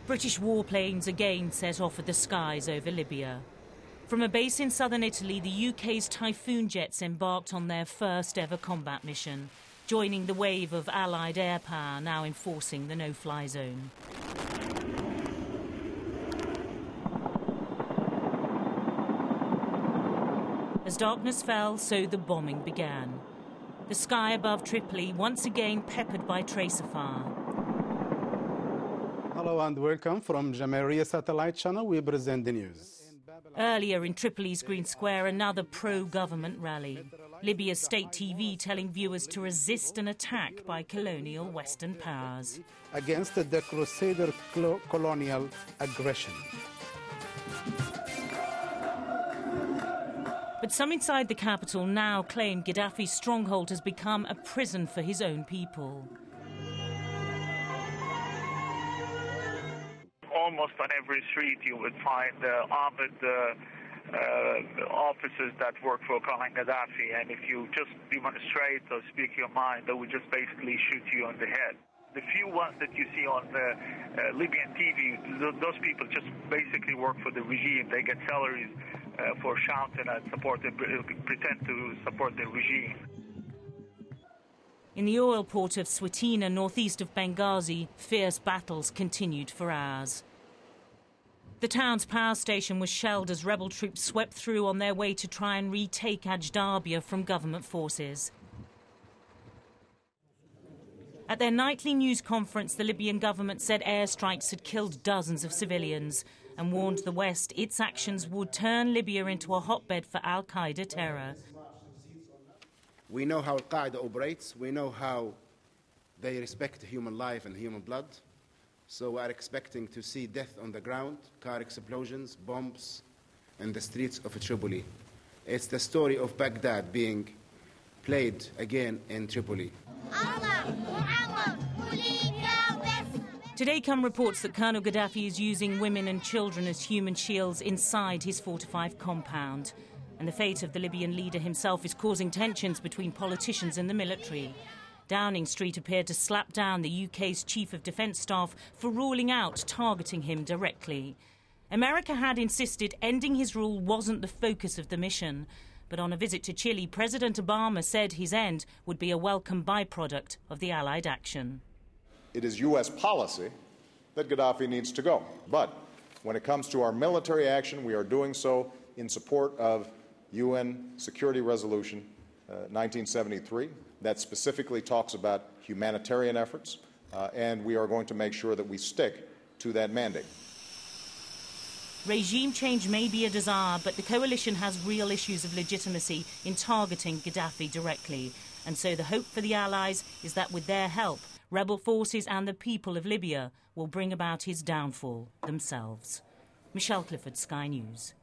British warplanes again set off at the skies over Libya. From a base in southern Italy, the UK's Typhoon jets embarked on their first ever combat mission, joining the wave of Allied air power now enforcing the no-fly zone. As darkness fell, so the bombing began. The sky above Tripoli once again peppered by tracer fire. Hello and welcome from Jamaria Satellite Channel. We present the news. Earlier in Tripoli's Green Square, another pro-government rally. Libya's state TV telling viewers to resist an attack by colonial Western powers. Against the Crusader colonial aggression. But some inside the capital now claim Gaddafi's stronghold has become a prison for his own people. Almost on every street you would find armed officers that work for Colonel Gaddafi, and if you just demonstrate or speak your mind, they would just basically shoot you on the head. The few ones that you see on Libyan TV, those people just basically work for the regime. They get salaries for shouting and pretend to support the regime. In the oil port of Switina, northeast of Benghazi, fierce battles continued for hours. The town's power station was shelled as rebel troops swept through on their way to try and retake Ajdabia from government forces. At their nightly news conference, the Libyan government said airstrikes had killed dozens of civilians and warned the West its actions would turn Libya into a hotbed for al-Qaeda terror. We know how al-Qaeda operates. We know how they respect human life and human blood. So we are expecting to see death on the ground, car explosions, bombs in the streets of Tripoli. It's the story of Baghdad being played again in Tripoli. Today come reports that Colonel Gaddafi is using women and children as human shields inside his fortified compound. And the fate of the Libyan leader himself is causing tensions between politicians and the military. Downing Street appeared to slap down the UK's Chief of Defence Staff for ruling out targeting him directly. America had insisted ending his rule wasn't the focus of the mission. But on a visit to Chile, President Obama said his end would be a welcome byproduct of the Allied action. It is U.S. policy that Gaddafi needs to go. But when it comes to our military action, we are doing so in support of UN Security Resolution 1973 that specifically talks about humanitarian efforts, and we are going to make sure that we stick to that mandate. Regime change may be a desire, but the coalition has real issues of legitimacy in targeting Gaddafi directly. And so the hope for the Allies is that with their help, rebel forces and the people of Libya will bring about his downfall themselves. Michelle Clifford, Sky News.